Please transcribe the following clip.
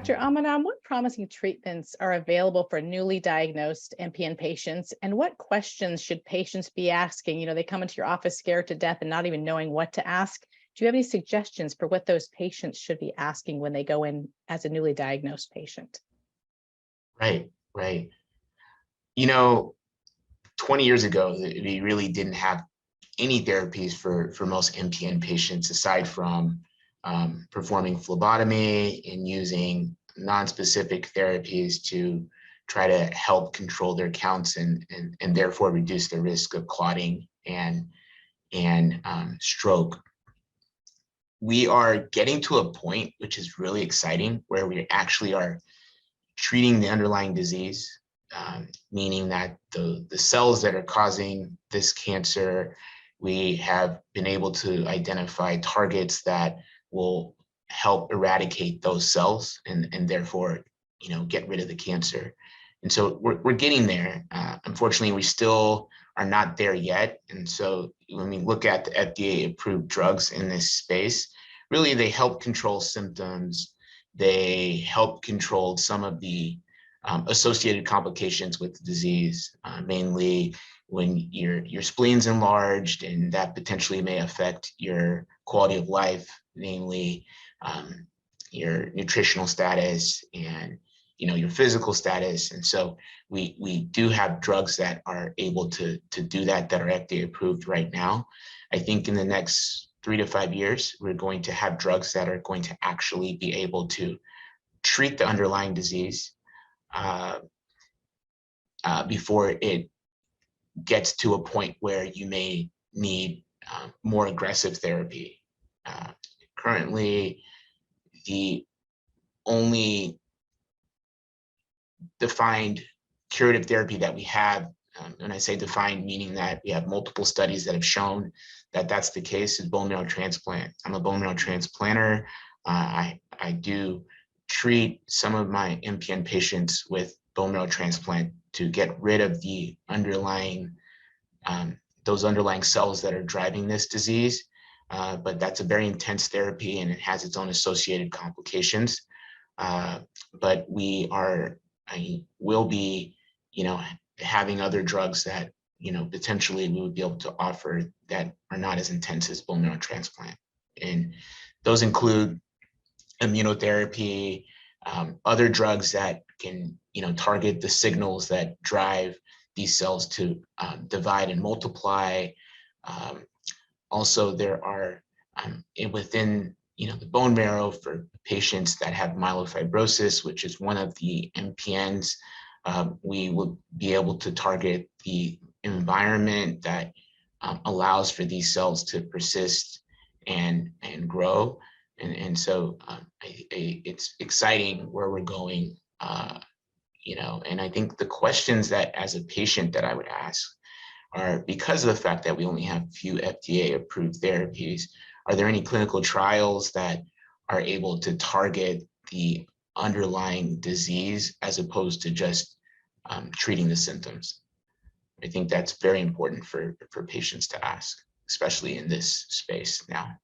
Dr. Amanam, what promising treatments are available for newly diagnosed MPN patients, and what questions should patients be asking? They come into your office scared to death and not even knowing what to ask. Do you have any suggestions for what those patients should be asking when they go in as a newly diagnosed patient? Right. 20 years ago, we really didn't have any therapies for most MPN patients aside from performing phlebotomy and using non-specific therapies to try to help control their counts and therefore reduce the risk of clotting and stroke. We are getting to a point which is really exciting where we actually are treating the underlying disease, meaning that the cells that are causing this cancer, we have been able to identify targets that will help eradicate those cells and therefore, get rid of the cancer. And so we're getting there. Unfortunately, we still are not there yet. And so when we look at the FDA approved drugs in this space, really they help control symptoms. They help control some of the associated complications with the disease, mainly when your spleen's enlarged, and that potentially may affect your quality of life, namely your nutritional status and your physical status. And so we do have drugs that are able to do that are FDA approved right now. I think in the next 3 to 5 years, we're going to have drugs that are going to actually be able to treat the underlying disease before it gets to a point where you may need more aggressive therapy. Currently, the only defined curative therapy that we have, and I say defined meaning that we have multiple studies that have shown that that's the case, is bone marrow transplant. I'm a bone marrow transplanter. I do treat some of my MPN patients with bone marrow transplant to get rid of the underlying, those underlying cells that are driving this disease. But that's a very intense therapy and it has its own associated complications. But we'll be, having other drugs that, potentially we would be able to offer that are not as intense as bone marrow transplant. And those include immunotherapy, other drugs that can, target the signals that drive these cells to divide and multiply. Also, there are within the bone marrow for patients that have myelofibrosis, which is one of the MPNs, we will be able to target the environment that allows for these cells to persist and grow. And so it's exciting where we're going, and I think the questions that as a patient that I would ask are, because of the fact that we only have few FDA approved therapies, are there any clinical trials that are able to target the underlying disease as opposed to just treating the symptoms? I think that's very important for patients to ask, especially in this space now.